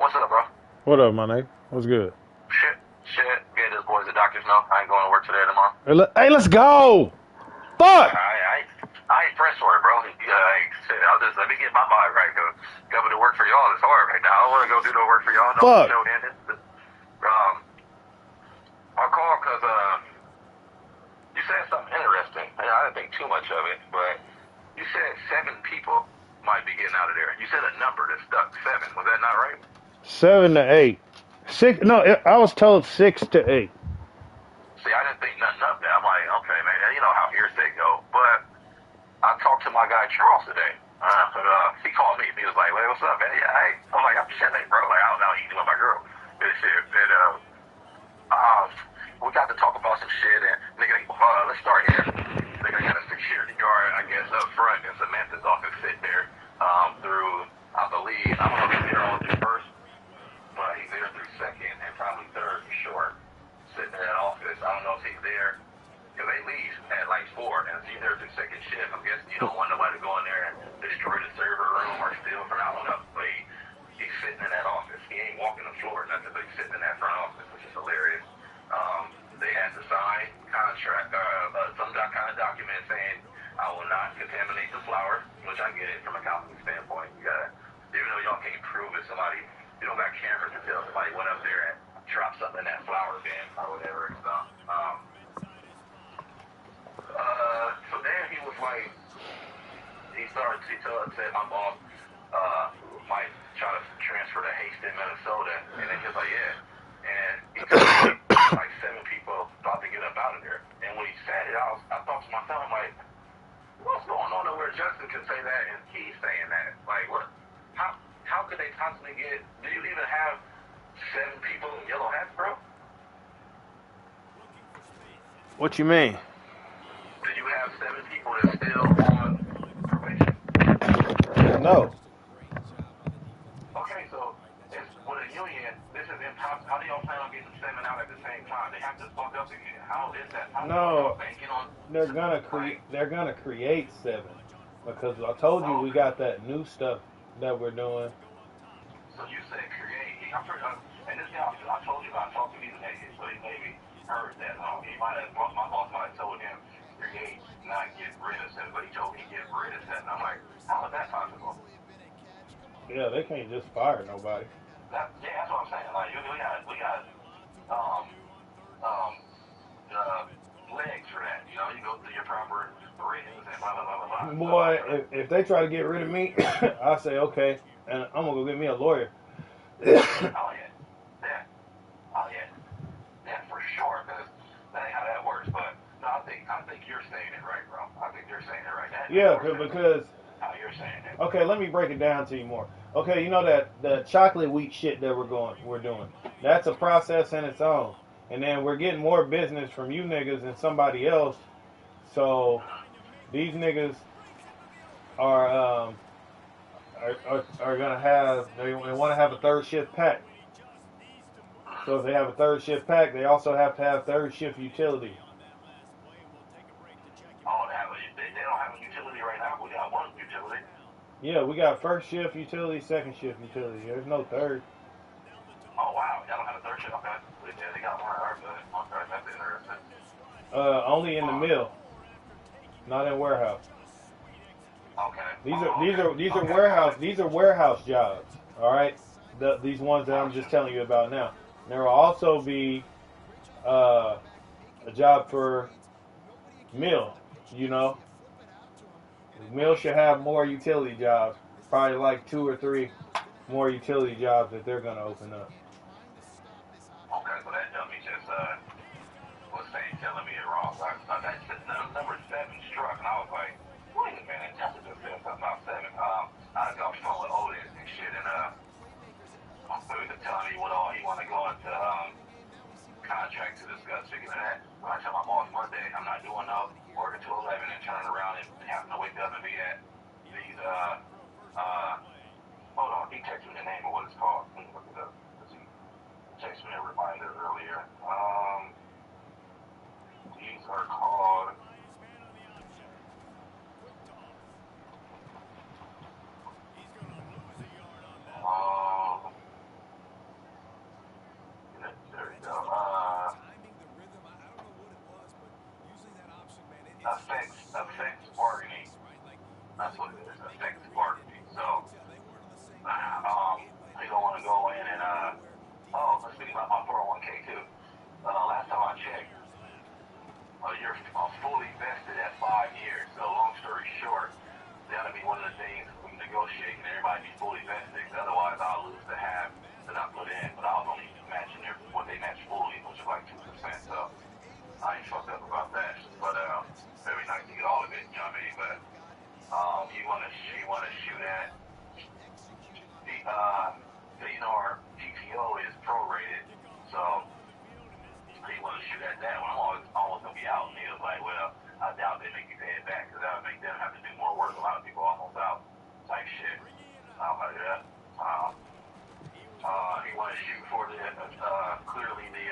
what's up, bro? What up, my nigga? What's good? Shit. Get this boys the doctors know. I ain't going to work today tomorrow. Hey, let's go! Fuck! I ain't pressed for it, bro. Like, shit, I'll just let me get my body right. Cause coming to work for y'all is hard right now. I don't want to go do no work for y'all. No Fuck! show ended. I called cause you said something interesting. I didn't think too much of it, but you said 7 people might be getting out of there. You said a number that stuck 7. Was that not right? 7 to 8. 6. No, I was told 6 to 8. See, I didn't think nothing of that. I'm like, okay, man, you know how hearsay go. But I talked to my guy Charles today. He called me. He was like, "Hey, what's up, man?" Yeah, hey. I'm like, "I'm chilling, bro. Like, I was out eating with my girl." And shit. And we got to talk about some shit. And nigga, let's start here. Nigga got a security guard, I guess, up front in Samantha's office sitting there through, I believe, I don't know if he's there all through first, but he's there through second and probably third for sure. Sitting in that office. I don't know if he's there. Because they leave at like 4, and he's there through second shift. I'm guessing you don't want nobody to go in there and destroy the server room or steal from, I don't know. But he's sitting in that office. He ain't walking the floor or nothing, but he's sitting in that front office, which is hilarious. They had to sign contract, some kind of document saying, I will not contaminate the flour, which I get it from a company standpoint. You gotta, even though y'all can't prove it, somebody, you don't got cameras to tell somebody went up there and dropped something in that flour bin or whatever and stuff. So then he was like, he said my boss might try to transfer to Haston, Minnesota, and then he was like, yeah. And he told me like 7 people about to get up out of there. And when he said it, I thought to myself, I'm like, what's going on where Justin can say that and he's saying that? Like, what? How could they possibly get? Do you even have 7 people in yellow hats, bro? What you mean? Do you have 7 people that's still on probation? No. Okay, so it's with a union. This is impossible. How do y'all plan on getting 7 out at the same time? They have to fuck up again. How is that possible? No. Banking on They're gonna create 7. Because I told you we got that new stuff that we're doing. So you said create. And this guy, I told you about talking to these niggas, so he maybe heard that. My boss might have told him create, not get rid of 7, but he told me get rid of 7. I'm like, how is that possible? Yeah, they can't just fire nobody. That's what I'm saying. Like, we got um legs for that. You know, you go through your proper ratings and blah blah blah blah blah. Boy, if they try to get rid of me, I say okay, and I'm gonna go get me a lawyer. Oh yeah, for sure. Because that ain't how that works. But no, I think you're saying it right, bro. I think you're saying it right. Yeah, because how you're saying it. okay, let me break it down to you more. Okay, you know that the chocolate wheat shit that we're doing. That's a process in its own. And then we're getting more business from you niggas and somebody else. So these niggas are gonna have they want to have a third shift pack. So if they have a third shift pack, they also have to have third shift utility. Oh, they don't have a utility right now. We got one utility. Yeah, we got first shift utility, second shift utility. There's no third. Oh wow, y'all don't have a third shift. Okay, they got one. Okay, that's interesting. Only in the mill, not in warehouse. Okay. These are warehouse jobs. All right, these ones that I'm just telling you about now. There will also be a job for mill. You know, mill should have more utility jobs. Probably like 2 or 3 more utility jobs that they're gonna open up. Okay, so that dummy just was telling me it wrong. So that number 7 struck, and I was like, wait a minute, Justin just said something about 7. I got off the phone with Otis and shit, and he was telling me what all he want to go into contract to discuss. Speaking of that, when I tell my boss Monday, I'm not doing no working till 11 and turning around and having to wake up and be at these hold on, he texted me the name of what it's called. Let me look it up. He texted me a reminder earlier. These are called You know what I mean? But he wanna shoot at so you know our PTO is prorated, so he wanna shoot at that one. I'm almost gonna be out, and he was like, well, I doubt they make you pay it back because that would make them have to do more work. A lot of people almost out type shit. I was like, yeah. He wanna shoot for the clearly the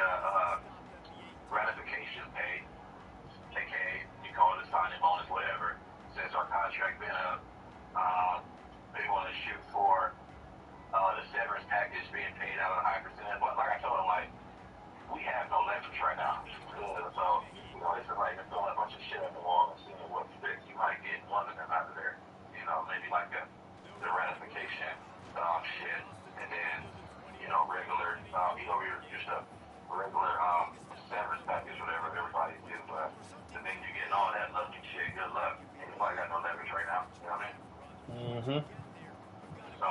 ratification pay, aka you call it a signing bonus, whatever. Since our contract been up, they want to shoot for the severance package being paid out at a high percent. But like I told him, like we have no leverage right now, so you know it's like throwing a bunch of shit at the wall and seeing what sticks. You might get one of them out of there, you know, maybe like the ratification shit, and then you know regular your stuff, regular severance package, whatever everybody do. But the thing you getting all that lovely shit, good luck. Anybody got no leverage right now, you know what I mean? Mm-hmm. So,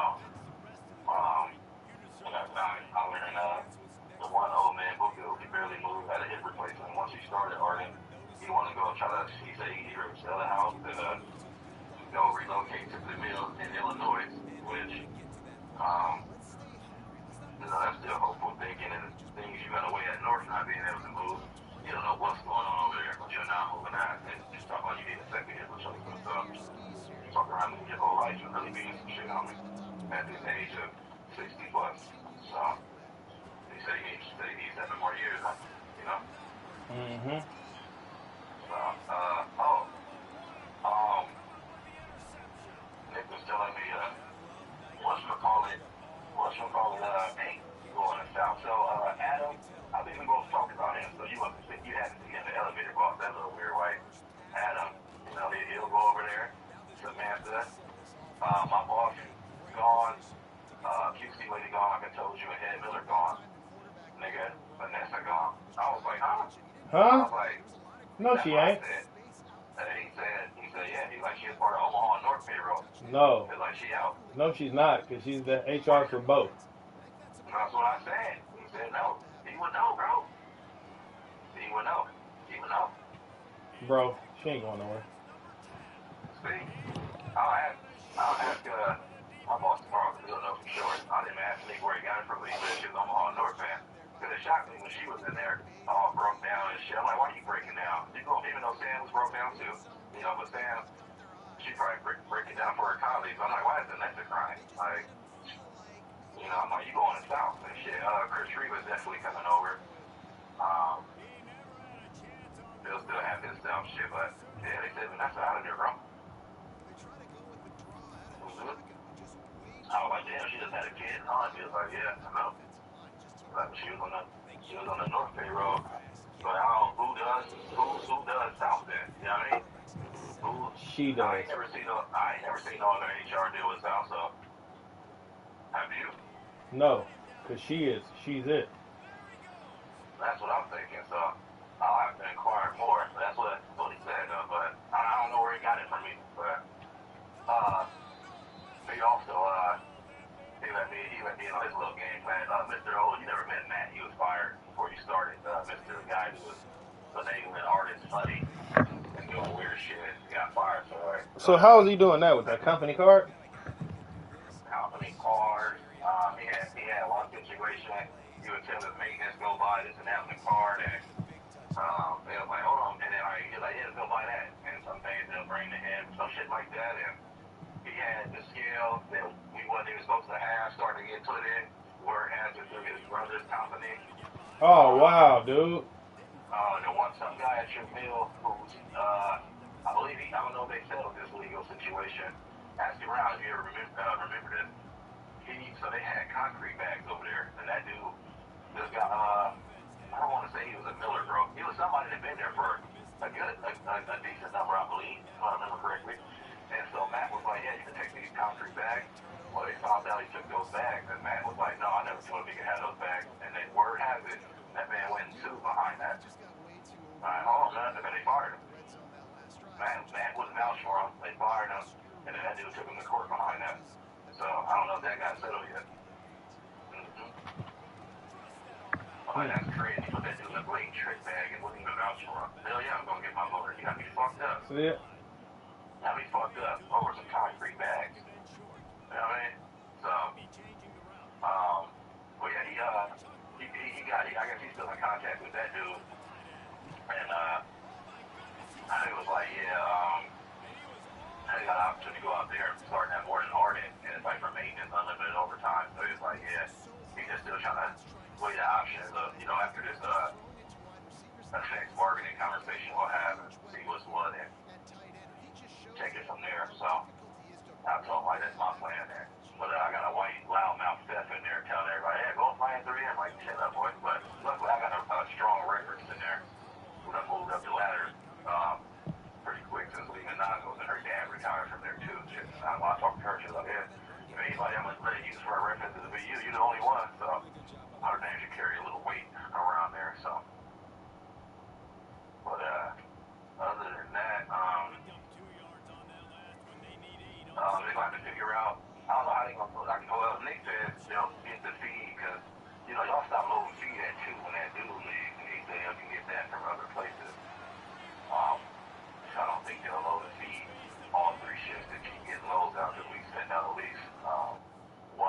I got time. I went in the one old man Boogie, he barely moved, had a hip replacement. Once he started Arden, he wanted to go try to, he said he ready to sell the house and go relocate to the mill in Illinois, which, you know, that's still hopeful thinking and things you got away at North not being able to move. You don't know what's going on over there, but you're not moving out. And just talk about you need a second hip or something. So, talk around and your whole life and really being some shit on me at this age of 60 plus. So, he said he needs 7 more years, you know? Mm-hmm. So, Nick was telling me, ain't going south. So, Adam, I think we're going to talk about him. So, you had to see in the elevator box, that little weird white Adam, you know, he'll go over there. Samantha, my boss gone, QC lady gone, like I told you, and Ed Miller gone. Nigga, Vanessa gone. I was like, huh? I was like, no, she ain't. He said, yeah, he's like, she's part of Omaha North payroll. No. He's like, she out. No, she's not, because she's the HR for both. That's what I said. He said, no. He would know, bro. He would know. Bro, she ain't going nowhere. See? I'll ask my boss tomorrow because he'll know for sure. I didn't ask Nick where he got it from, but he said she was Omaha North fan. Because it shocked me when she was in there, all broke down and shit. I'm like, why are you breaking down? Even though Sam was broke down too, you know, but Sam, she probably breaking down for her colleagues. I'm like, why is Vanessa crying? Like, you know, I'm like, you going south and shit. Chris Reeve was definitely coming over. They'll still have his dumb shit, but yeah, they said Vanessa out of there, bro. I was like, damn, she just had a kid. He was like, yeah, I know. Like, she was on the North payroll. But who does South then? You know what I mean? She does. I ain't never seen no other HR deal with South, so have you? No, because she's it. That's what I'm thinking, so I'll have to inquire more. That's what he said, though, but I don't know where he got it from me. But he also he let me in on his little game plan. Mr. O, you never met Matt. He was fired before you started. Mr. Guy who was enabling artist funny and doing weird shit. He got fired for it. So how is he doing that with that company card? Company card. He had one situation. He would tell his maintenance go buy this and that on the card, and they was like, hold on, and then he's like, yeah, go buy that, and some things they'll bring to him, some shit like that, and he had the scale that we wasn't even supposed to have starting to get put in, where it has to do his brother's company. Oh wow, dude. There was some guy at your mill who's, I believe I don't know if they settled this legal situation. Ask around if you ever remember this. So they had concrete bags over there, and that dude just got, I don't want to say he was a Miller, bro. He was somebody that had been there for a decent number, I believe, if I remember correctly. And so Matt was like, yeah, you can take these concrete bags. Well, they found out he took those bags, and Matt was like, no, I never told him he could have those bags. And then word has it, that man went and sued behind that. All of a sudden, they fired him. Matt wouldn't vouch for him. They fired him, and then that dude took him to court behind that. So I don't know if that got settled yet. Like, that's crazy. Put that dude in a blade trick bag and wouldn't even vouch for him. Hell yeah, I'm gonna get my motor. You got me fucked up. See it? option to go out there and start that morning Harden, and it's like for maintenance, unlimited overtime. So he's like, yeah, he's just still trying to weigh the options of, after this next bargaining conversation we'll have and see what's what and take it from there. So I told him, like, that's my plan there. But I got a white loudmouth Steph in there telling everybody, hey, go play in 3. I'm like, shut up, boy. But luckily I got a strong reference in there. When I moved up the ladder pretty quick since leaving Nagos, and her dad retired from there too. I talked to her, she was like, yeah, anybody I'm going to use for a reference is to be you. You're the only one. So our name should carry a little weight around there. So, but other than that, they're going to have to figure out. I don't know how they're going to put it. Well, Nick said they'll get the feed because, y'all stop loading feed at 2 when that dude leaves, and he said you can get that from other places. So I don't think they'll load the feed all 3 shifts to keep getting loads out because we send out at least 1.5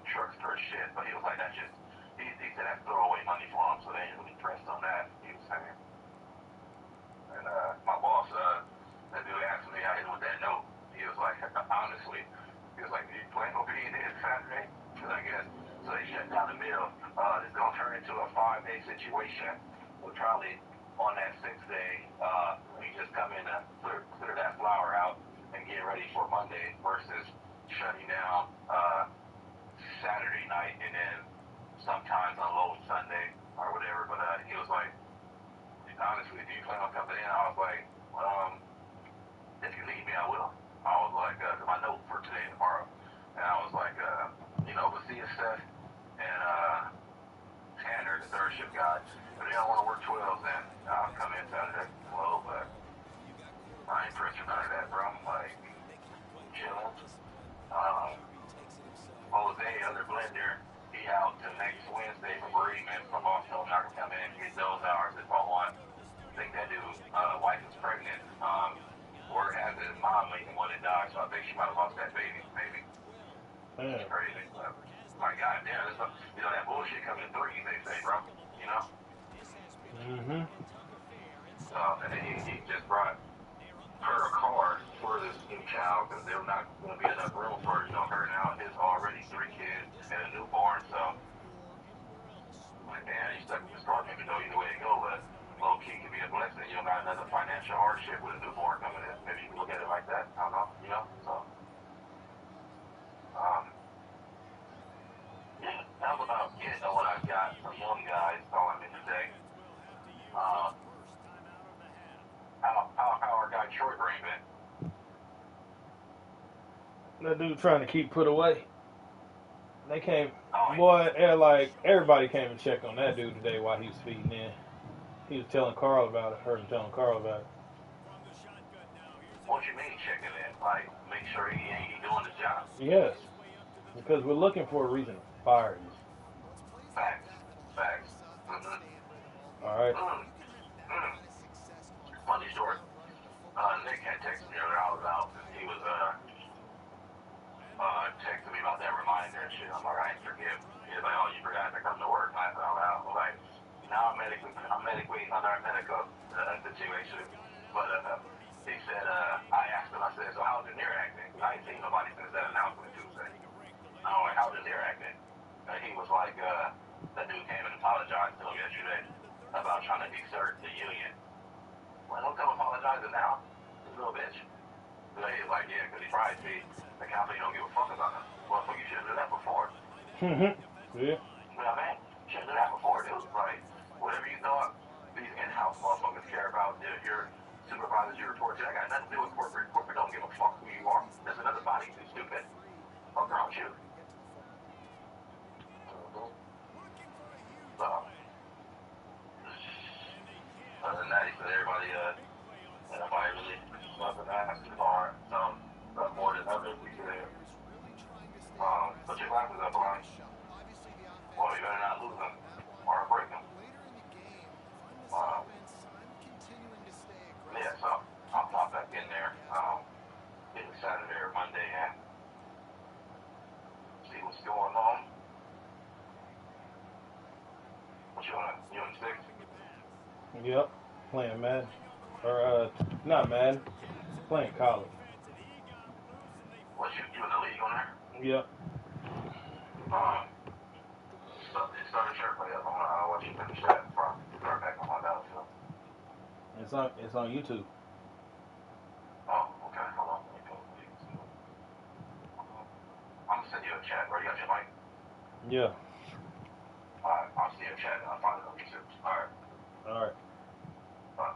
trucks per shift. But he was like, that's just, he said that's throwaway money for him, so they ain't really pressed on that, he was saying. And my boss, that dude asked me, I hit him with that note. He was like, honestly, he was like, you plan on being in Saturday? Because I guess, so they shut down the mill. It's going to turn into a 5-day situation. We'll probably, on that 6th day, we just come in to clear that flour out and get ready for Monday versus shutting down Saturday night and then sometimes unload Sunday or whatever. But he was like, honestly, do you plan on coming in? I was like, if you need me, I will. I was like, my note for today and tomorrow. And I was like, we'll see you, Seth and Tanner, the 3rd shift guy. If they don't want to work 12s, then I'll come in Saturday. Well, but I ain't pressed for none of that, bro. I'm like, chilling. Jose, other blender, he out till next Wednesday for bereavement from Boston. I can come in and get those hours if I want. I think that dude's wife is pregnant. Word has it his mom ain't the one that died, so I think she might have lost that baby, maybe. Yeah. It's crazy. But, my God, damn, that bullshit coming in 3s, they say, bro. Mm-hmm. And then he just brought her a car for this new child because there's not going to be enough room for her now. His already 3 kids and a newborn, so like, damn, he's stuck with this car payment though. Either way it go, but low key can be a blessing. You don't got another financial hardship with a newborn coming in. Maybe you can look at it like that. I don't know, so yeah, that was about it on what I got from them guys calling me today. How our guy Troy Green been? That dude trying to keep put away. They came, boy, everybody came and checked on that dude today while he was feeding in. He was telling Carl about it, heard him telling Carl about it. What you mean checking in? Like, make sure he ain't doing his job? Yes, because we're looking for a reason to fire you. Facts. Mm-hmm. All right. Funny story. Nick had texted me earlier. I was out. He was texting me about that reminder and shit. I'm like, I ain't forget. He's like, oh, you forgot to come to work. I said, out loud. I'm like, now I'm medically under a medical situation. But he said, I asked him, I said, so how's the near acting? I ain't seen nobody since that announcement Tuesday. I'm like, how's the near acting? And he was like, that dude came and apologized to him yesterday about trying to desert the union. Well, don't come apologizing now, you little bitch. And he's like, yeah, because he probably see the company don't give a fuck about him. Well, you should have done that before. Yeah. Well, man, you should have done that before, dude. Like, whatever you thought these in-house motherfuckers care about, your supervisors you report to, that got nothing to do with corporate. Corporate don't give a fuck who you are. That's another body, you stupid. What's wrong with you? So, other than that, he said everybody really nothing asking for some more than others, he said. Put your glasses up, Alon. Well, you better not lose them or break them. Yeah, so I'll pop back in there either Saturday or Monday and see what's going on. What you in 6? Yep. Playing Madden. Or, not Madden. Playing college. What you in the league on there? Yep. Start a shirt play up. I'll watch you finish that before I start back on my Battlefield. It's on YouTube. Oh, okay. Hold on. Let me go. I'm gonna send you a chat, bro. You got your mic? Yeah. Alright, I'll see you in chat and I'll find it on YouTube. Alright. All right. Bye.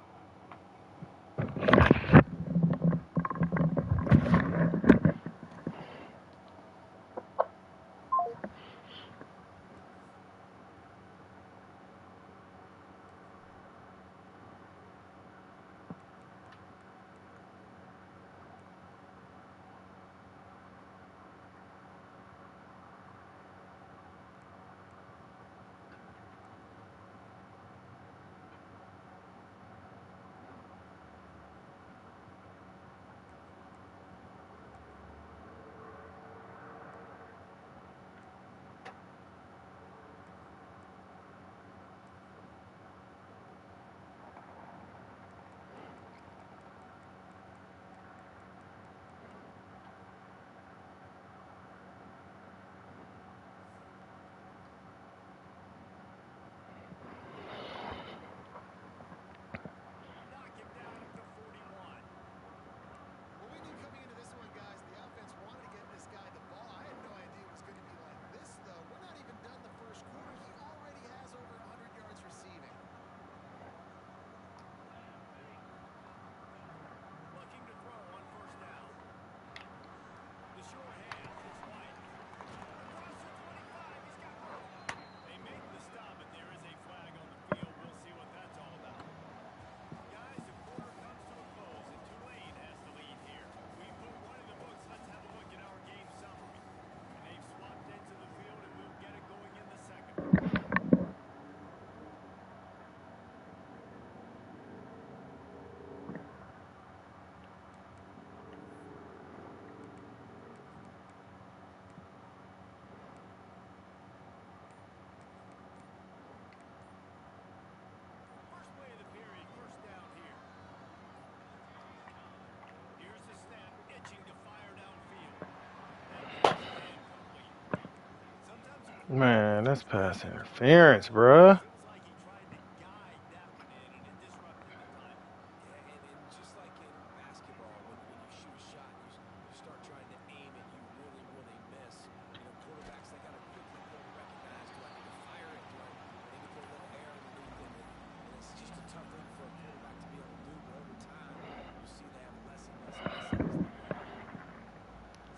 Man, that's pass interference, bruh.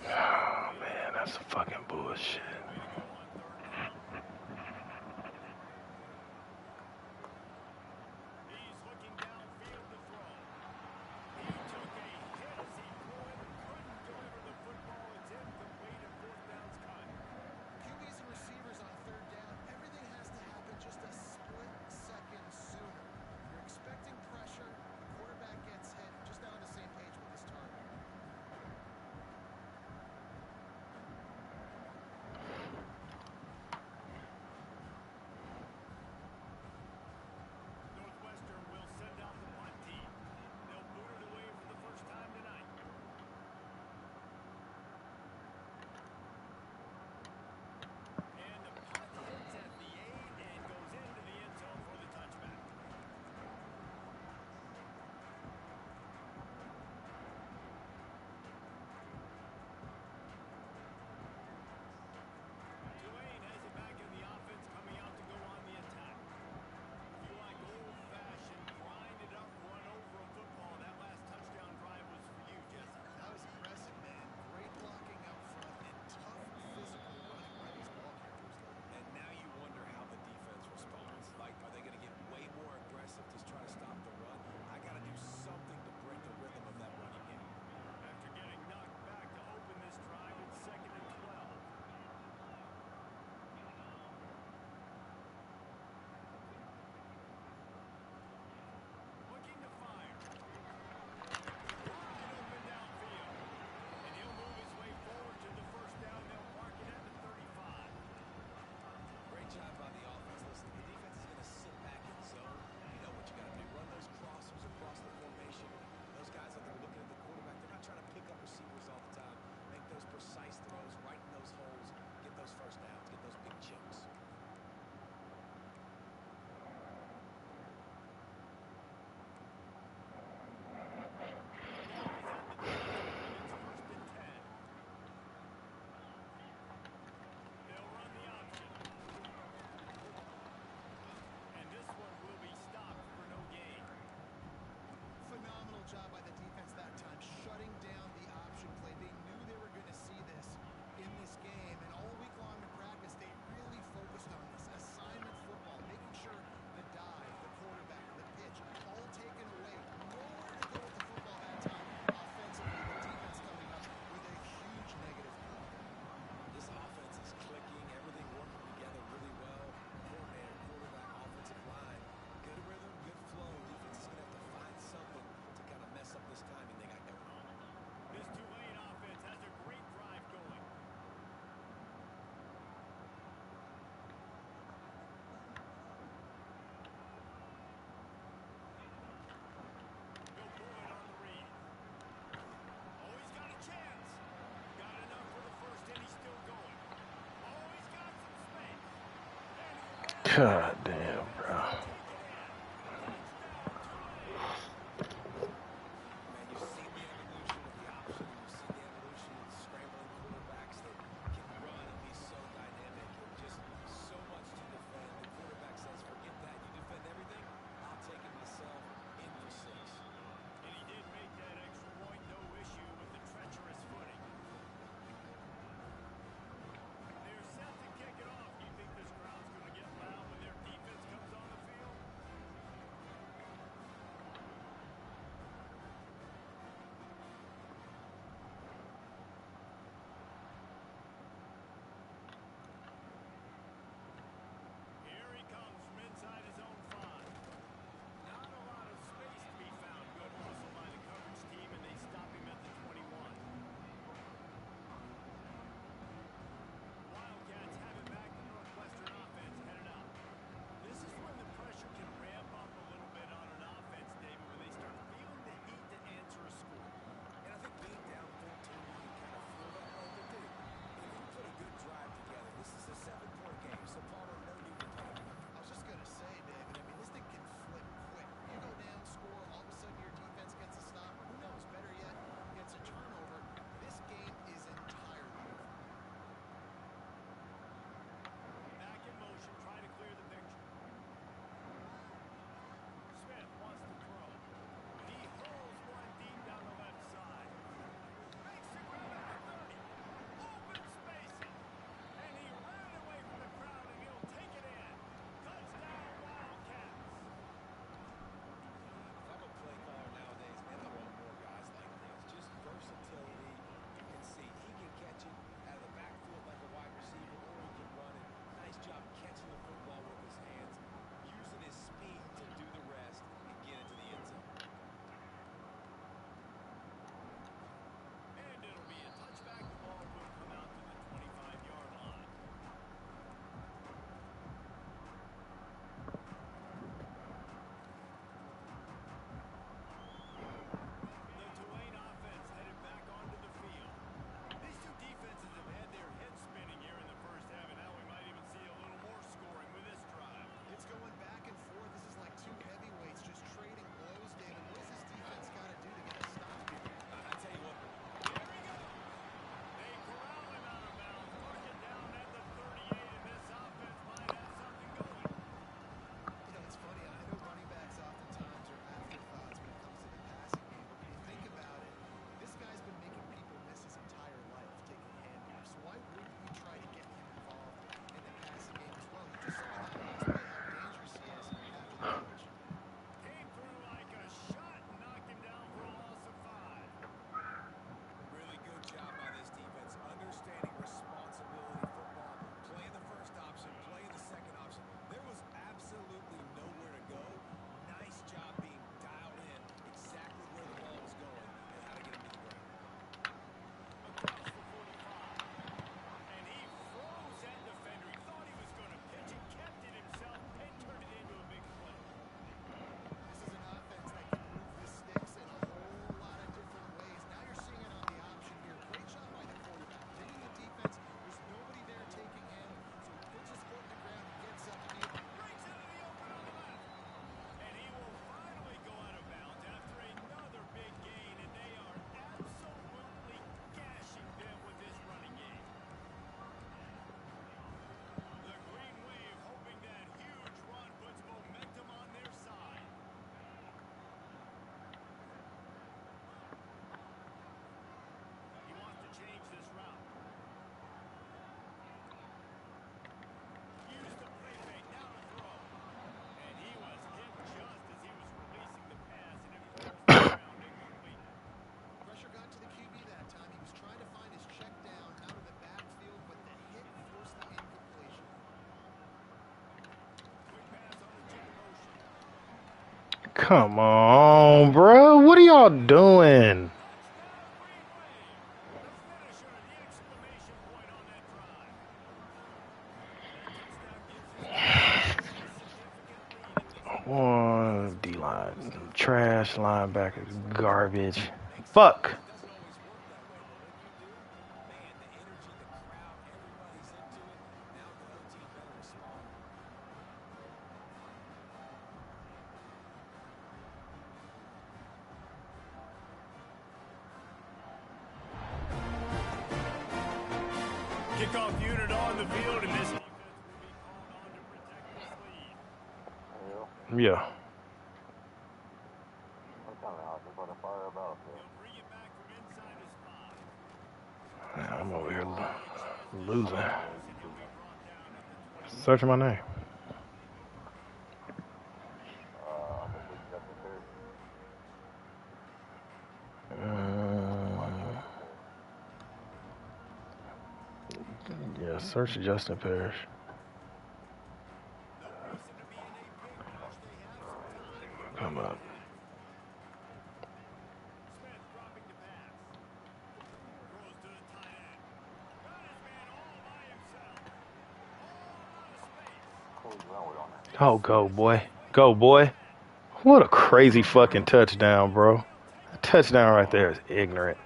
Oh, man, that's some fucking bullshit. God damn, bro. Come on, bro. What are y'all doing? One D-line. Trash linebackers. Garbage. Fuck. Kickoff unit on the field, and this Yeah. Man, I'm over here losing. Searching my name. Yeah, search Justin Parrish. Come up. Oh, go, boy. Go, boy. What a crazy fucking touchdown, bro. That touchdown right there is ignorant.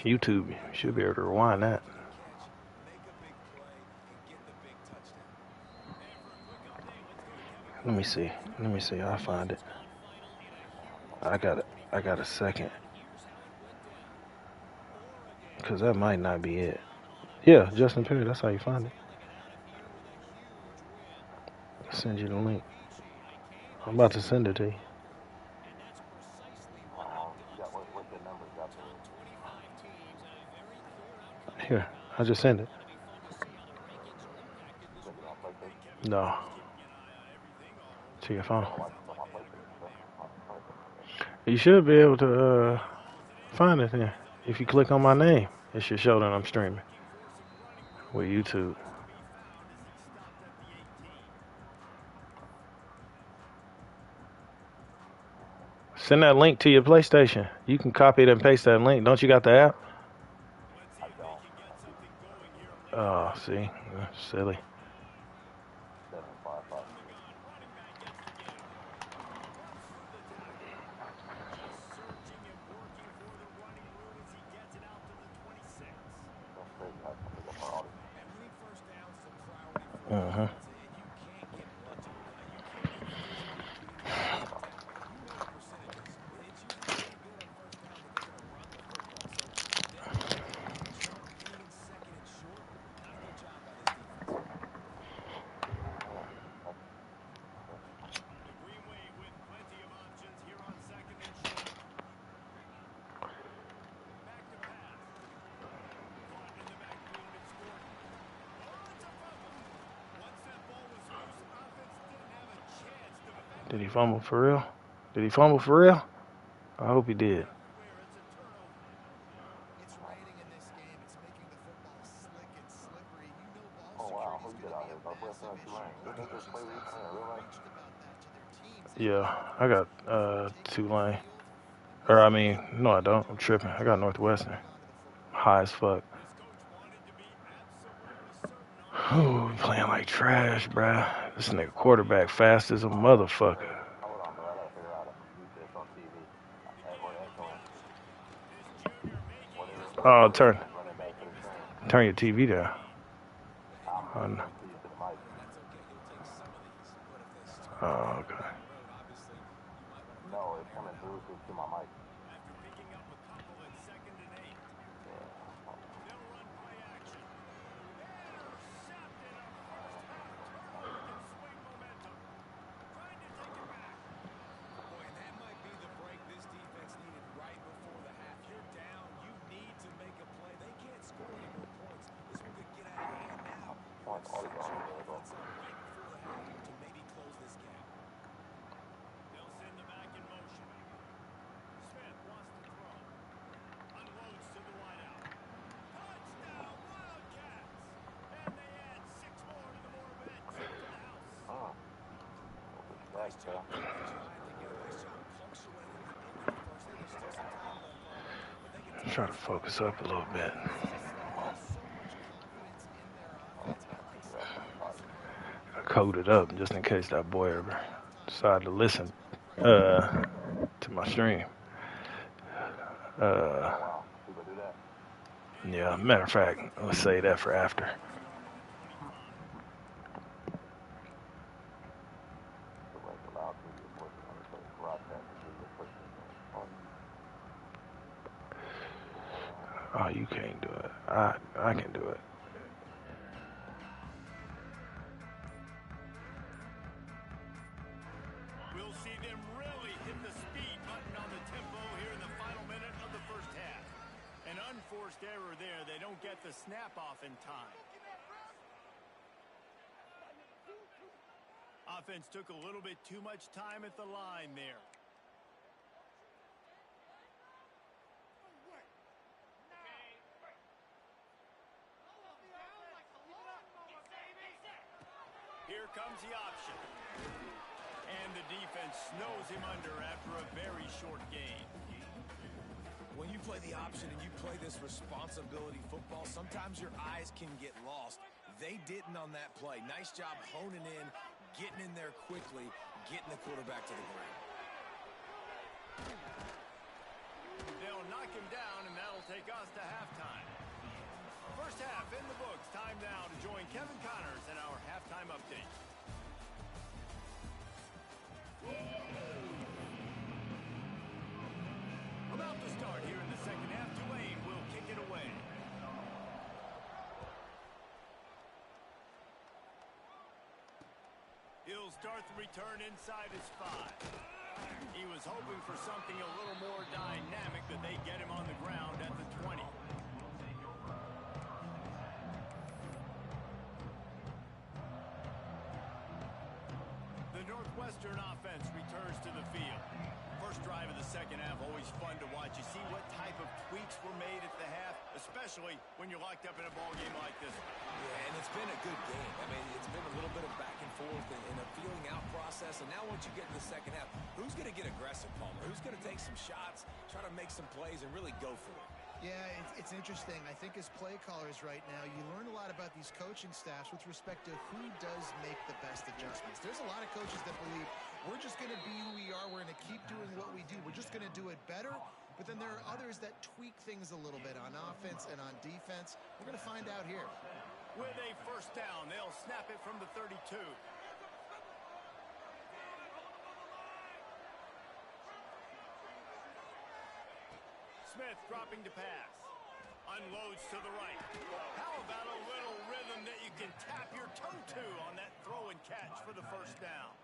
YouTube, you should be able to rewind that. Let me see. I'll find it. I got a second. Because that might not be it. Yeah, Justin Perry, that's how you find it. I'll send you the link. I'm about to send it to you. Here, I just sent it. No. To your phone. You should be able to find it then. If you click on my name, it should show that I'm streaming with YouTube. Send that link to your PlayStation. You can copy it and paste that link. Don't you got the app? Oh, see? Silly. Uh-huh. Did he fumble for real? I hope he did. Yeah, I got Tulane. Or, I mean, no, I don't. I'm tripping. I got Northwestern. High as fuck. Ooh, playing like trash, bruh. This nigga quarterback fast as a motherfucker. Oh, turn your TV down. Oh, okay. Try to focus up a little bit. I coded up just in case that boy ever decided to listen to my stream. Yeah, matter of fact, let's say that for after. Oh, you can't do it. I can do it. We'll see them really hit the speed button on the tempo here in the final minute of the first half. An unforced error there. They don't get the snap off in time. Offense took a little bit too much time at the line there. Here comes the option. And the defense snows him under after a very short gain. When you play the option and you play this responsibility football, sometimes your eyes can get lost. They didn't on that play. Nice job honing in, getting in there quickly, getting the quarterback to the ground. They'll knock him down, and that'll take us to halftime. First half in the books. Time now to join Kevin Connors in our halftime update. About to start here in the second half. Tulane will kick it away. He'll start the return inside his 5. He was hoping for something a little more dynamic, but they get him on the ground at the 20. The Northwestern offense returns to the field. First drive of the second half, always fun to watch. You see what type of tweaks were made at the half, especially when you're locked up in a ball game like this one. Yeah, and it's been a good game. I mean, it's been a little bit of back and forth and a feeling out process. And now once you get to the second half, who's going to get aggressive, Palmer? Who's going to take some shots, try to make some plays, and really go for it? Yeah, it's interesting. I think as play callers right now, you learn a lot about these coaching staffs with respect to who does make the best adjustments. There's a lot of coaches that believe we're just going to be who we are. We're going to keep doing what we do. We're just going to do it better. But then there are others that tweak things a little bit on offense and on defense. We're going to find out here. With a first down, they'll snap it from the 32. Smith dropping to pass. Unloads to the right. How about a little rhythm that you can tap your toe to on that throw and catch for the first down?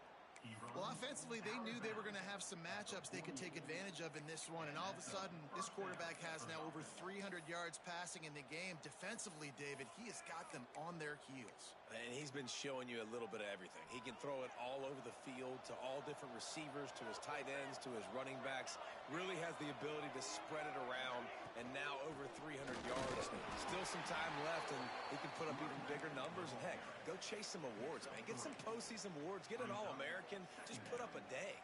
Well, offensively, they knew they were going to have some matchups they could take advantage of in this one, and all of a sudden, this quarterback has now over 300 yards passing in the game. Defensively, David, he has got them on their heels. And he's been showing you a little bit of everything. He can throw it all over the field to all different receivers, to his tight ends, to his running backs. Really has the ability to spread it around, and now over 300 yards. Still some time left, and he can put up even bigger numbers. And, heck, go chase some awards, man. Get some postseason awards. Get an All-American. Just put up a day.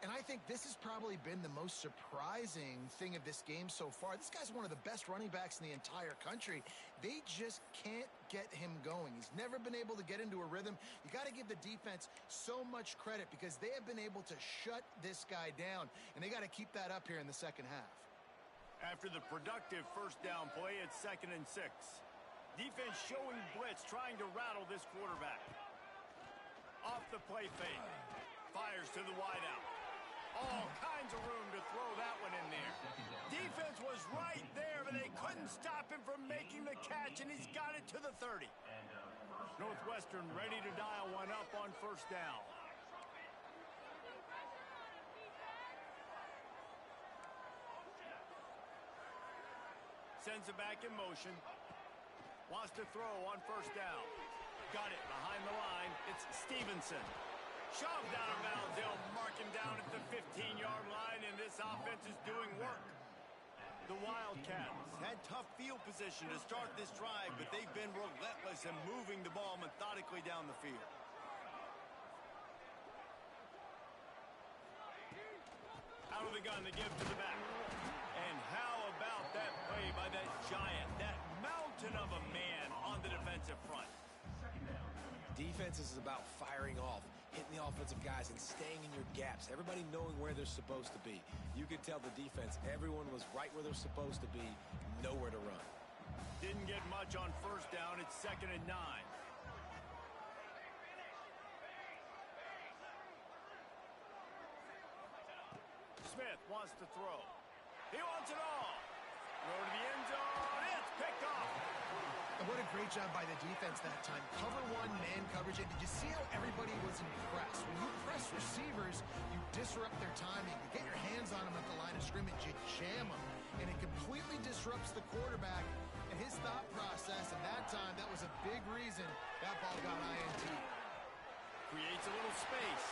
And I think this has probably been the most surprising thing of this game so far. This guy's one of the best running backs in the entire country. They just can't get him going. He's never been able to get into a rhythm. You got to give the defense so much credit because they have been able to shut this guy down, and they got to keep that up here in the second half. After the productive first down play, it's 2nd and 6. Defense showing blitz, trying to rattle this quarterback. Off the play fake. Fires to the wideout. All kinds of room to throw that one in there. Defense was right there, but they couldn't stop him from making the catch, and he's got it to the 30. Northwestern ready to dial one up on first down. Sends it back in motion. Wants to throw on first down. Got it behind the line. It's Stevenson. Shoved out of bounds. They'll mark him down at the 15-yard line, and this offense is doing work. The Wildcats had tough field position to start this drive, but they've been relentless in moving the ball methodically down the field. Out of the gun to give to the back. And how about that play by that giant, that mountain of a man on the defensive front? Defense is about firing off, hitting the offensive guys, and staying in your gaps. Everybody knowing where they're supposed to be. You could tell the defense, everyone was right where they're supposed to be, nowhere to run. Didn't get much on first down. It's 2nd and 9. Smith wants to throw. He wants it all. Go to the end zone. It's picked off. And what a great job by the defense that time. Cover one, man coverage. And did you see how everybody was impressed? When you press receivers, you disrupt their timing. You get your hands on them at the line of scrimmage. You jam them. And it completely disrupts the quarterback and his thought process. And that time, that was a big reason that ball got INT. Creates a little space.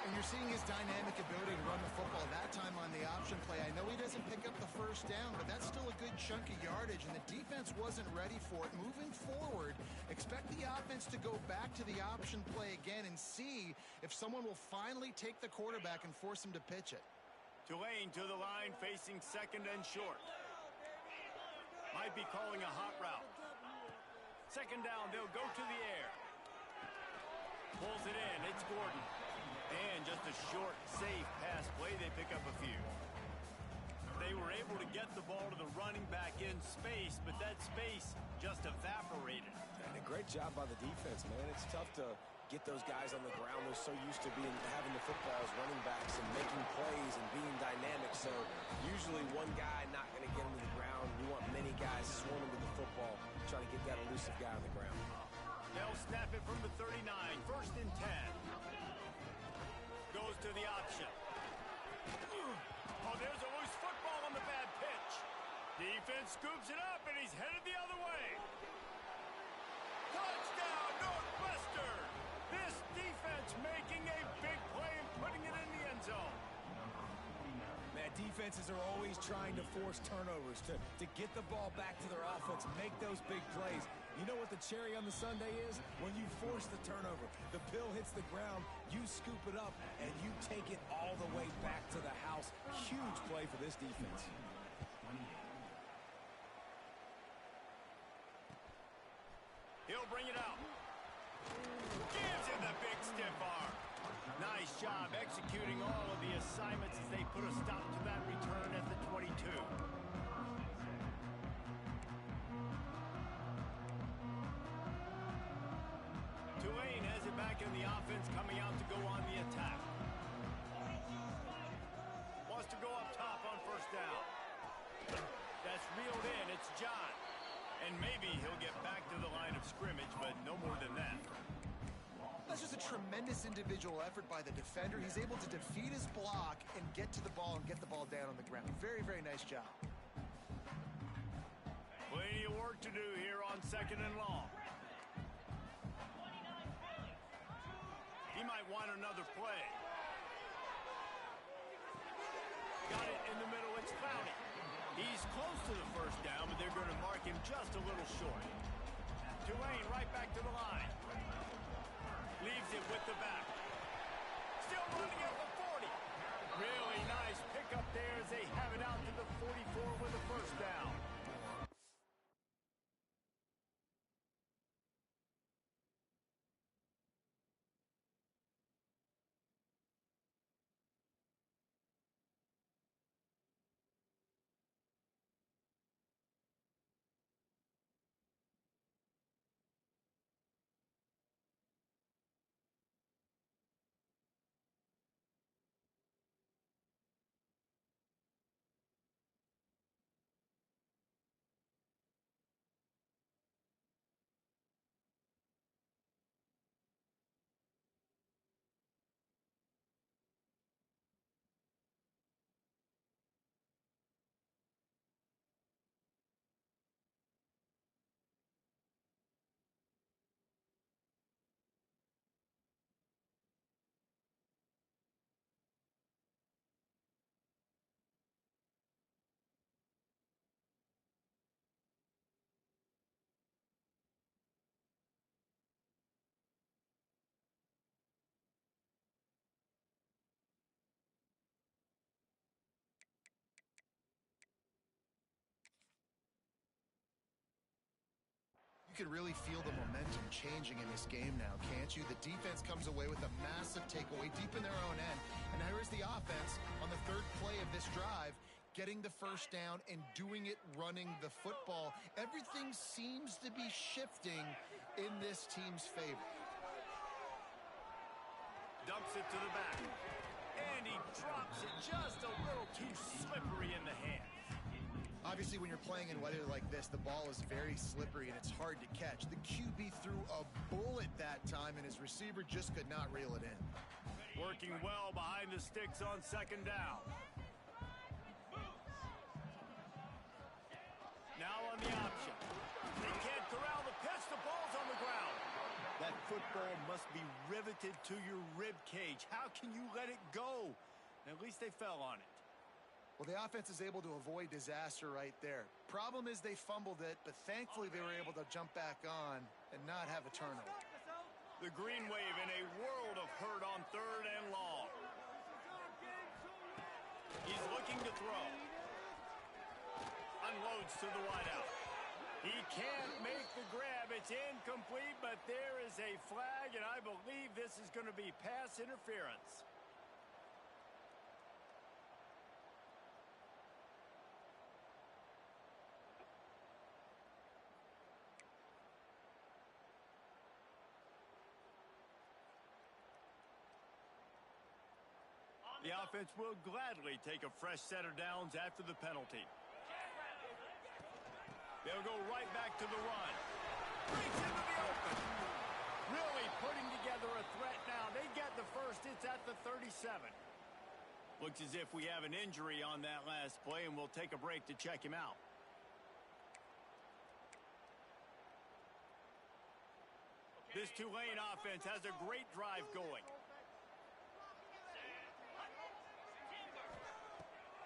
And you're seeing his dynamic ability to run the football that time on the option play. I know he doesn't pick up the first down, but that's still a good chunk of yardage, and the defense wasn't ready for it. Moving forward, expect the offense to go back to the option play again and see if someone will finally take the quarterback and force him to pitch it. Tulane to the line, facing second and short. Might be calling a hot route. Second down, they'll go to the air. Pulls it in, it's Gordon. And just a short, safe pass play, they pick up a few. They were able to get the ball to the running back in space, but that space just evaporated. And a great job by the defense, man. It's tough to get those guys on the ground. They're so used to having the football as running backs and making plays and being dynamic. So usually one guy not going to get him to the ground. You want many guys swarming to the football, trying to get that elusive guy on the ground. They'll snap it from the 39, first and 10. Goes to the option. Oh, there's a loose football on the bad pitch. Defense scoops it up, and he's headed the other way. Touchdown, Northwestern! This defense making a big play and putting it in the end zone. Man, defenses are always trying to force turnovers to get the ball back to their offense, make those big plays. You know what the cherry on the sundae is? When you force the turnover, the pill hits the ground, you scoop it up, and you take it all the way back to the house. Huge play for this defense. He'll bring it out. Gives him the big stiff arm. Nice job executing all of the assignments as they put a stop to that return at the 22. Tulane has it back in the offense, coming out to go on the attack. Wants to go up top on first down. That's reeled in. It's John. And maybe he'll get back to the line of scrimmage, but no more than that. That's just a tremendous individual effort by the defender. He's able to defeat his block and get to the ball and get the ball down on the ground. Very, very nice job. Plenty of work to do here on second and long. He might want another play. Got it in the middle. It's Clowney. He's close to the first down, but they're going to mark him just a little short. Tulane right back to the line. Leaves it with the back. Still running at the 40. Really nice pickup there as they have it out to the 44 with the first down. You can really feel the momentum changing in this game now, can't you? The defense comes away with a massive takeaway deep in their own end. And now here's the offense on the third play of this drive, getting the first down and doing it running the football. Everything seems to be shifting in this team's favor. Dumps it to the back. And he drops it just a little too slippery in the hands. Obviously, when you're playing in weather like this, the ball is very slippery and it's hard to catch. The QB threw a bullet that time, and his receiver just could not reel it in. Working well behind the sticks on second down. Now on the option. They can't corral the pitch. The ball's on the ground. That football must be riveted to your rib cage. How can you let it go? At least they fell on it. Well, the offense is able to avoid disaster right there. Problem is they fumbled it, but thankfully they were able to jump back on and not have a turnover. The green wave in a world of hurt on third and long. He's looking to throw. Unloads to the wideout. He can't make the grab. It's incomplete, but there is a flag, and I believe this is going to be pass interference. The offense will gladly take a fresh set of downs after the penalty. They'll go right back to the run. Breaks into the open. Really putting together a threat now. They get the first. It's at the 37. Looks as if we have an injury on that last play, and we'll take a break to check him out. This Tulane offense has a great drive going.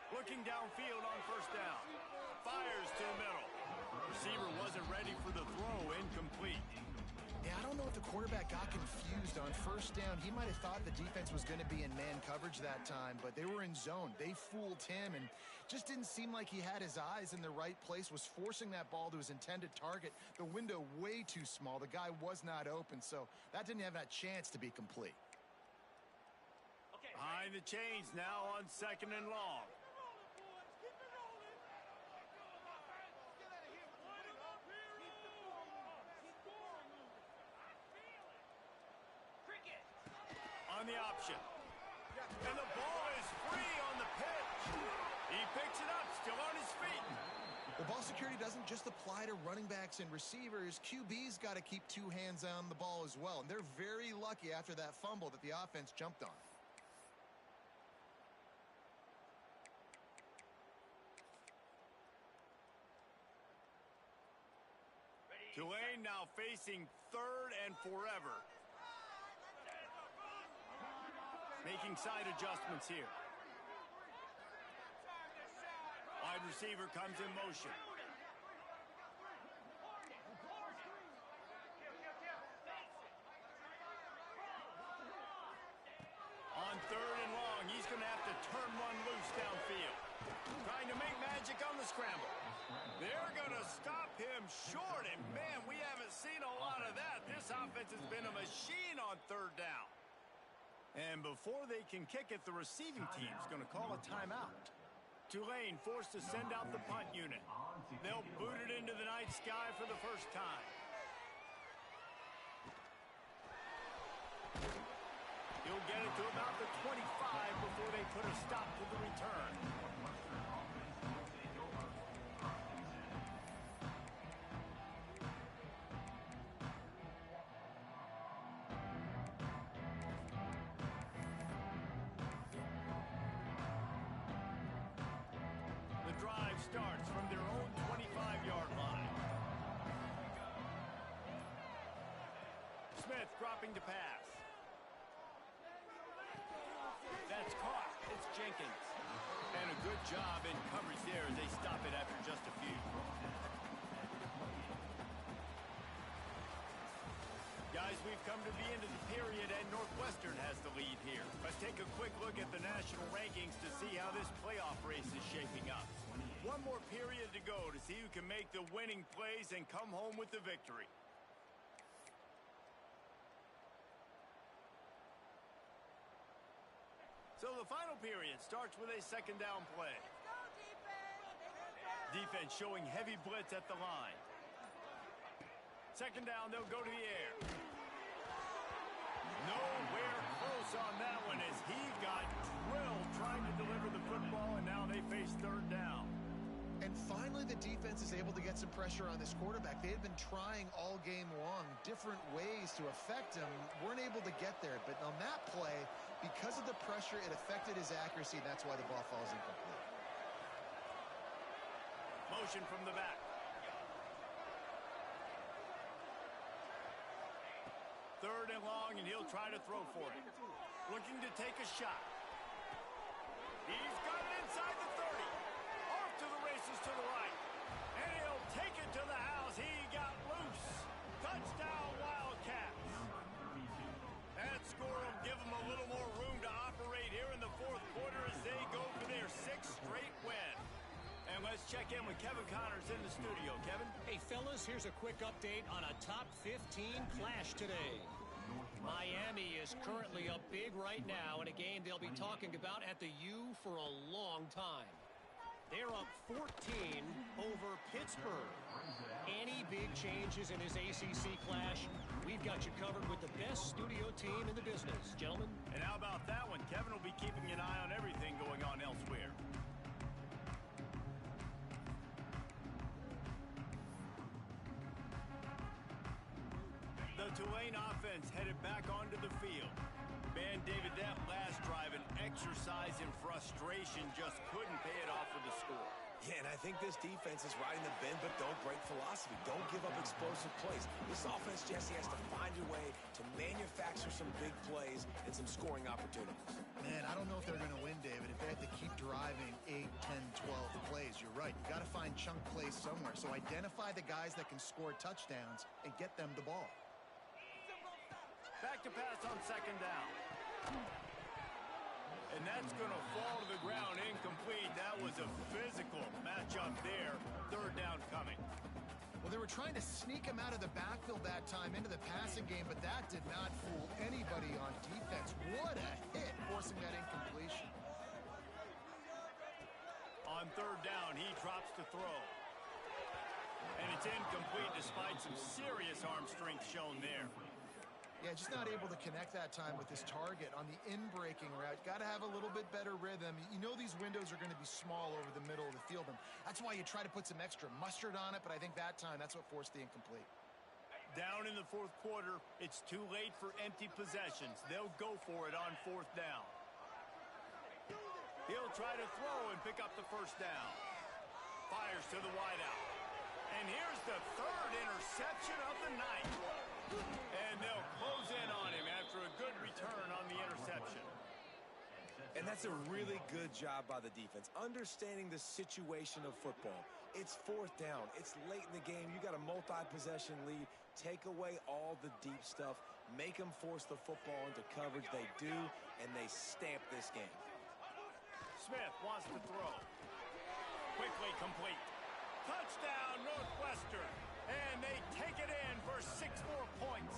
Looking downfield on first down. Fires to the middle. Receiver wasn't ready for the throw. Incomplete. Yeah, I don't know if the quarterback got confused on first down. He might have thought the defense was going to be in man coverage that time, but they were in zone. They fooled him and just didn't seem like he had his eyes in the right place, was forcing that ball to his intended target. The window way too small. The guy was not open, so that didn't have that chance to be complete. Behind the chains now on second and long. On the option. And the ball is free on the pitch. He picks it up, still on his feet. Well, ball security doesn't just apply to running backs and receivers. QB's got to keep two hands on the ball as well. And they're very lucky after that fumble that the offense jumped on. Tulane now facing third and forever. Making side adjustments here. Wide receiver comes in motion. On third and long, he's going to have to turn one loose downfield. Trying to make magic on the scramble. They're going to stop him short, and man, we haven't seen a lot of that. This offense has been a machine on third down. And before they can kick it, the receiving team's going to call a timeout. Tulane forced to send out the punt unit. They'll boot it into the night sky for the first time. He'll get it to about the 25 before they put a stop to the return. Drive starts from their own 25-yard line. Smith dropping to pass. That's caught. It's Jenkins. And a good job in coverage there as they stop it after just a few. Guys, we've come to the end of the period, and Northwestern has the lead here. Let's take a quick look at the national rankings to see how this playoff race is shaping up. One more period to go to see who can make the winning plays and come home with the victory. So the final period starts with a second down play. Defense showing heavy blitz at the line. Second down, they'll go to the air. Nowhere close on that one as he got drilled trying to deliver the football, and now they face third down. And finally, the defense is able to get some pressure on this quarterback. They had been trying all game long different ways to affect him, weren't able to get there. But on that play, because of the pressure, it affected his accuracy. That's why the ball falls incomplete. Motion from the back. Third and long, and he'll try to throw for it. Looking to take a shot. He's got it inside the 30. Off to the races to the right. And he'll take it to the house. He got loose. Touchdown, Wildcats. That score will give them a little more room to operate here in the fourth quarter as they go for their sixth straight win. And let's check in with Kevin Connors in the studio. Kevin? Hey, fellas, here's a quick update on a top 15 clash today. Miami is currently up big right now in a game they'll be talking about at the U for a long time. They're up 14 over Pittsburgh. Any big changes in his ACC clash, we've got you covered with the best studio team in the business. Gentlemen? And how about that one? Kevin will be keeping an eye on everything going on elsewhere. The Tulane offense headed back onto the field. Man, David, that last drive, an exercise in frustration, just couldn't pay it off with the score. Yeah, and I think this defense is riding the bend, but don't break philosophy. Don't give up explosive plays. This offense, Jesse, has to find a way to manufacture some big plays and some scoring opportunities. Man, I don't know if they're going to win, David, if they have to keep driving 8, 10, 12 plays. You're right. You got to find chunk plays somewhere. So identify the guys that can score touchdowns and get them the ball. Back to pass on second down. And that's going to fall to the ground incomplete. That was a physical matchup there. Third down coming. Well, they were trying to sneak him out of the backfield that time into the passing game, but that did not fool anybody on defense. What a hit, forcing that incompletion. On third down, he drops to throw. And it's incomplete despite some serious arm strength shown there. Yeah, just not able to connect that time with his target on the in-breaking route. Got to have a little bit better rhythm. You know these windows are going to be small over the middle of the field, and that's why you try to put some extra mustard on it, but I think that time that's what forced the incomplete. Down in the fourth quarter, it's too late for empty possessions. They'll go for it on fourth down. He'll try to throw and pick up the first down. Fires to the wideout. And here's the third interception of the night. And they'll close in on him after a good return on the interception. And that's a really good job by the defense, understanding the situation of football. It's fourth down. It's late in the game. You got a multi-possession lead. Take away all the deep stuff. Make them force the football into coverage. They do, and they stamp this game. Smith wants to throw. Quickly complete. Touchdown, Northwestern. And they take it in for 6 more points.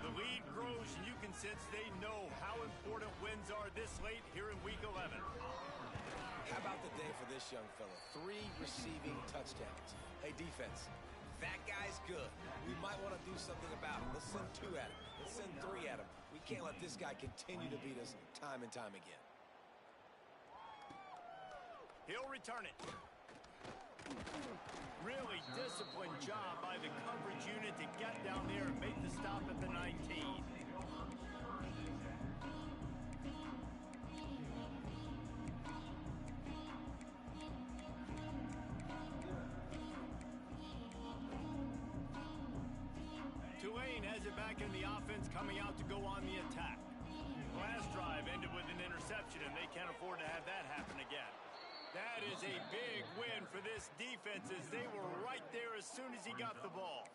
The lead grows, and you can sense they know how important wins are this late here in Week 11. How about the day for this young fella? 3 receiving touchdowns. Hey, defense, that guy's good. We might want to do something about him. Let's send 2 at him. Let's send 3 at him. We can't let this guy continue to beat us time and time again. He'll return it. Really disciplined job by the coverage unit to get down there and make the stop at the 19. Tulane has it back in the offense, coming out to go on the attack. Last drive ended with an interception, and they can't afford to have that happen again. That is a big win for this defense as they were right there as soon as he got the ball.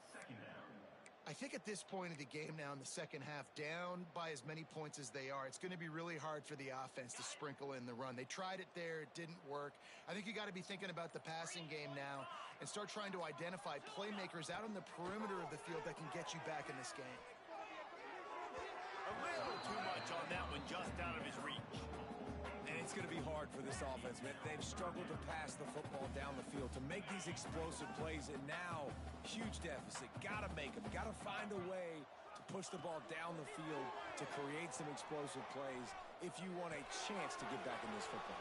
I think at this point of the game now in the second half, down by as many points as they are, it's going to be really hard for the offense to sprinkle in the run. They tried it there. It didn't work. I think you got to be thinking about the passing game now and start trying to identify playmakers out on the perimeter of the field that can get you back in this game. A little too much on that one, just out of his reach. And it's going to be hard for this offense, man. They've struggled to pass the football down the field, to make these explosive plays, and now, huge deficit. Got to make them. Got to find a way to push the ball down the field to create some explosive plays if you want a chance to get back in this football.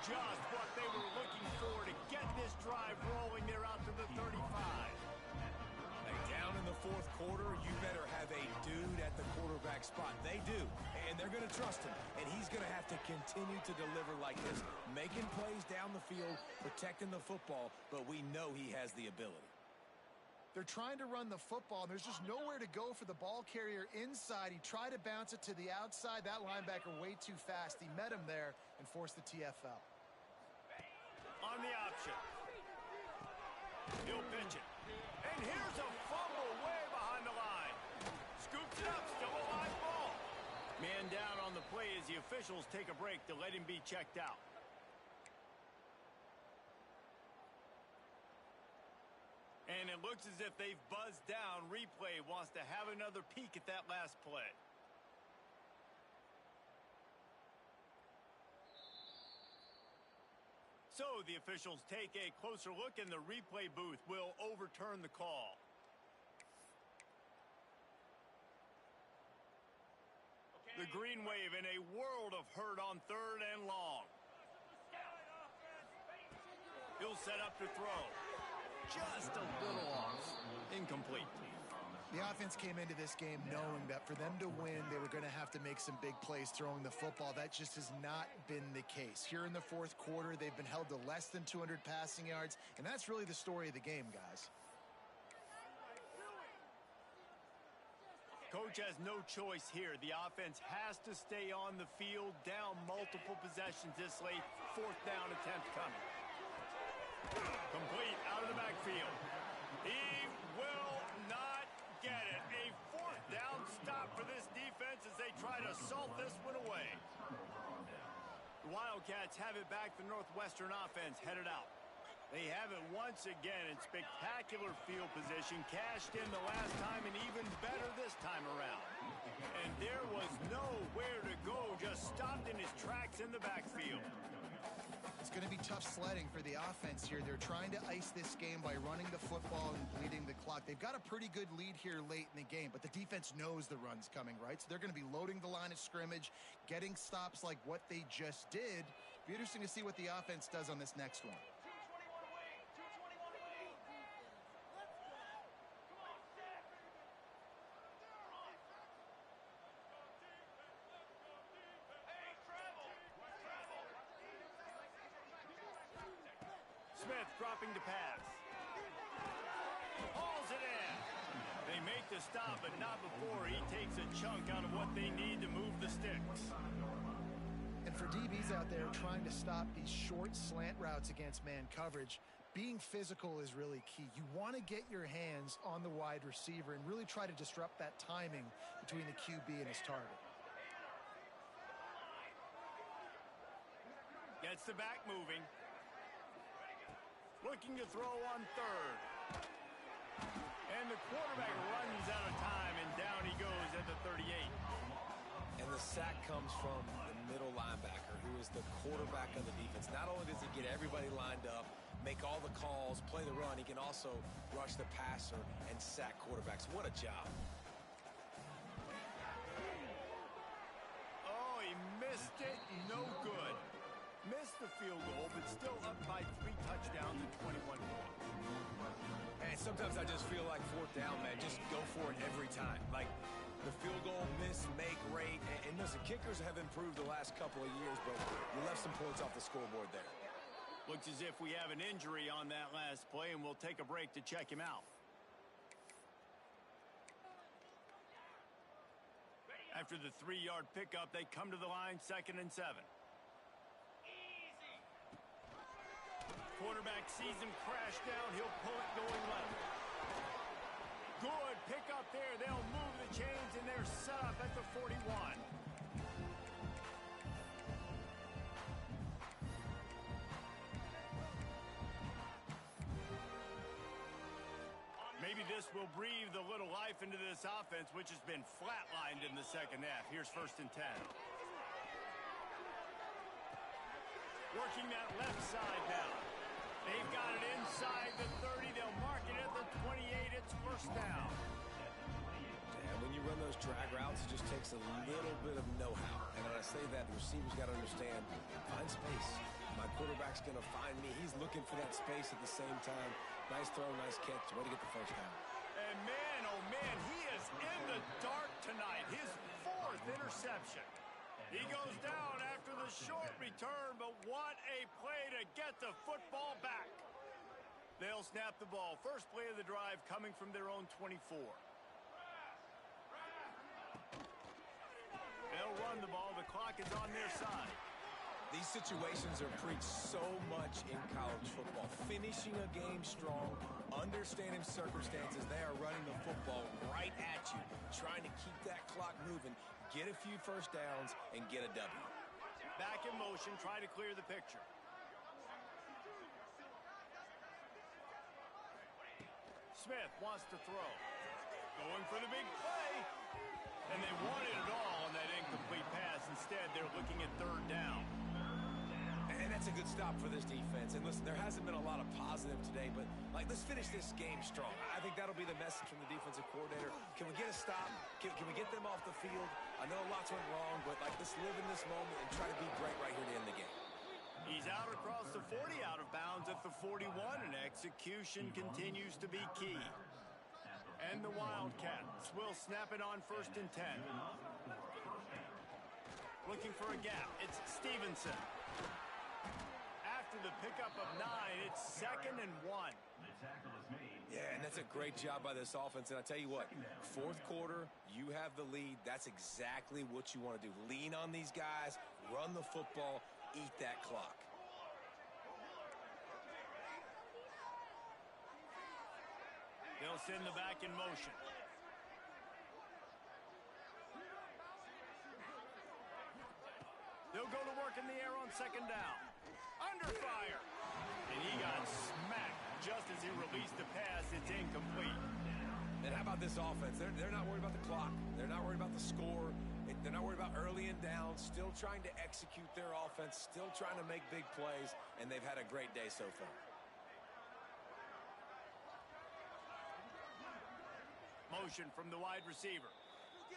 just what they were looking for to get this drive rolling there out to the 35. Hey, down in the fourth quarter, you better have a dude at the quarterback spot. They do, and they're going to trust him. And he's going to have to continue to deliver like this, making plays down the field, protecting the football, but we know he has the ability. They're trying to run the football, and there's just nowhere to go for the ball carrier inside. He tried to bounce it to the outside. That linebacker way too fast. He met him there and forced the TFL. On the option. He'll pitch it. And here's a fumble way behind the line. Scoops it up, still a live ball. Man down on the play as the officials take a break to let him be checked out. And it looks as if they've buzzed down. Replay wants to have another peek at that last play. So the officials take a closer look, and the replay booth will overturn the call. The green wave in a world of hurt on 3rd and long. He'll set up to throw. Just a little off. Incomplete. The offense came into this game knowing that for them to win, they were going to have to make some big plays throwing the football. That just has not been the case. Here in the fourth quarter, they've been held to less than 200 passing yards, and that's really the story of the game, guys. Coach has no choice here. The offense has to stay on the field, down multiple possessions this late. 4th down attempt coming. Complete out of the backfield. He will not get it. A 4th down stop for this defense as they try to salt this one away. The Wildcats have it back. The Northwestern offense headed out. They have it once again in spectacular field position. Cashed in the last time and even better this time around. And there was nowhere to go. Just stopped in his tracks in the backfield. It's going to be tough sledding for the offense here. They're trying to ice this game by running the football and bleeding the clock. They've got a pretty good lead here late in the game, but the defense knows the run's coming, right? So they're going to be loading the line of scrimmage, getting stops like what they just did. Be interesting to see what the offense does on this next one. Smith dropping to pass. Hauls it in. They make the stop, but not before he takes a chunk out of what they need to move the sticks. And for DBs out there trying to stop these short slant routes against man coverage, being physical is really key. You want to get your hands on the wide receiver and really try to disrupt that timing between the QB and his target. Gets the back moving. Looking to throw on 3rd. And the quarterback runs out of time, and down he goes at the 38. And the sack comes from the middle linebacker, who is the quarterback of the defense. Not only does he get everybody lined up, make all the calls, play the run, he can also rush the passer and sack quarterbacks. What a job. Oh, he missed it. No good. Missed the field goal, but still up by 3 touchdowns and 21 points. And sometimes I just feel like 4th down, man. Just go for it every time. Like the field goal, miss, make, rate. And listen, kickers have improved the last couple of years, but you left some points off the scoreboard there. Looks as if we have an injury on that last play, and we'll take a break to check him out. After the 3-yard pickup, they come to the line, 2nd and 7. Quarterback sees him crash down. He'll pull it going left. Good pick up there. They'll move the chains, and they're set up at the 41. Maybe this will breathe a little life into this offense, which has been flatlined in the second half. Here's 1st and 10. Working that left side now. They've got it inside the 30. They'll mark it at the 28. It's 1st down. And when you run those drag routes, it just takes a little bit of know-how. And when I say that, the receivers got to understand, find space. My quarterback's going to find me. He's looking for that space at the same time. Nice throw, nice catch. Way to get the first down. And man, oh man, he is in the dark tonight. His 4th interception. He goes down after the short return, but what a play to get the football back. They'll snap the ball. First play of the drive coming from their own 24. They'll run the ball. The clock is on their side. These situations are preached so much in college football. Finishing a game strong, understanding circumstances. They are running the football right at you, trying to keep that clock moving, get a few first downs, and get a W. Back in motion, try to clear the picture. Smith wants to throw. Going for the big play. And they wanted it all on that incomplete pass. Instead, they're looking at 3rd down. And that's a good stop for this defense. And listen, there hasn't been a lot of positive today, but let's finish this game strong. I think that'll be the message from the defensive coordinator. Can we get a stop? Can we get them off the field? I know lots went wrong, but let's live in this moment and try to be great right here to end the game. He's out across the 40, out of bounds at the 41, and execution continues to be key. And the Wildcats will snap it on 1st and 10. Looking for a gap. It's Stevenson. After the pickup of 9, it's 2nd and 1. Yeah, and that's a great job by this offense. And I tell you what, 4th quarter, you have the lead. That's exactly what you want to do. Lean on these guys, run the football, eat that clock. They'll send the back in motion. They'll go to work in the air on 2nd down. Under fire. And he got smacked just as he released the pass. It's incomplete. And how about this offense? They're not worried about the clock. They're not worried about the score. They're not worried about early and down. Still trying to execute their offense. Still trying to make big plays. And they've had a great day so far. Motion from the wide receiver.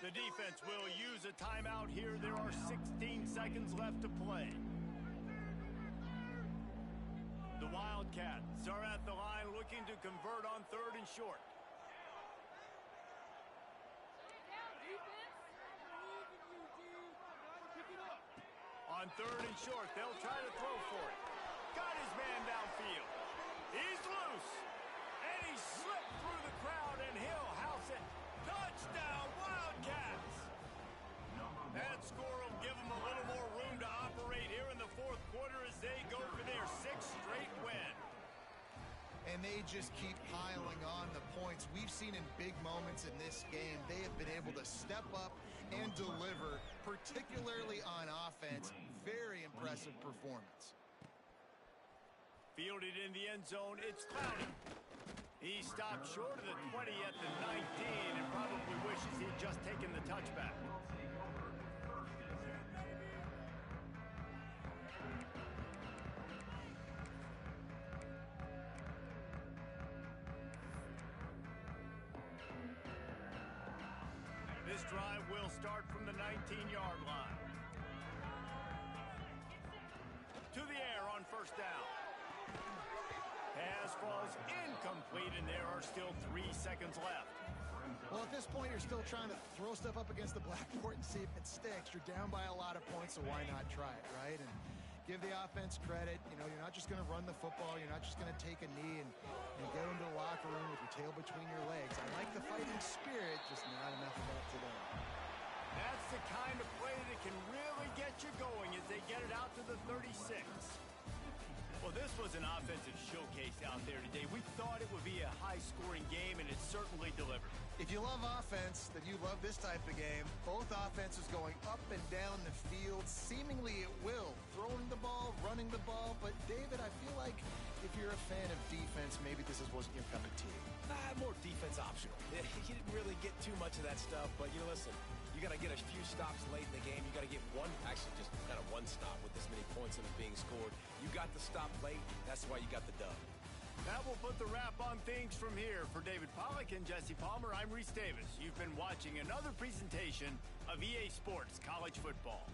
The defense will use a timeout here. There are 16 seconds left to play. The Wildcats are at the line looking to convert on 3rd and short. On 3rd and short, they'll try to throw for it. Got his man downfield. He's loose. And he slipped through the crowd, and he'll house it. Touchdown, Wildcats! That score will give them a little more room to operate here in the 4th quarter as they go for their 6th straight win. And they just keep piling on the points. We've seen in big moments in this game, they have been able to step up and deliver, particularly on offense. Very impressive performance. Fielded in the end zone, it's Clowney. He stopped short of the 20 at the 19 and probably wishes he'd just taken the touchback. This drive will start from the 19-yard line. To the air on 1st down. Pass falls incomplete, and there are still 3 seconds left. Well, at this point, you're still trying to throw stuff up against the blackboard and see if it sticks. You're down by a lot of points, so why not try it, right? And give the offense credit. You know, you're not just going to run the football. You're not just going to take a knee and go into the locker room with your tail between your legs. I like the fighting spirit, just not enough of that today. That's the kind of play that can really get you going as they get it out to the 36. Well, this was an offensive showcase out there today. We thought it would be a high-scoring game, and it certainly delivered. If you love offense, then you love this type of game. Both offenses going up and down the field, seemingly at will. Throwing the ball, running the ball. But, David, I feel like if you're a fan of defense, maybe this wasn't your cup of tea. More defense optional. You didn't really get too much of that stuff, but, listen, you got to get a few stops late in the game. You got to get just kind of one stop with this many points that was being scored. You got the stop late. That's why you got the dub. That will put the wrap on things from here. For David Pollack and Jesse Palmer, I'm Reese Davis. You've been watching another presentation of EA Sports College Football.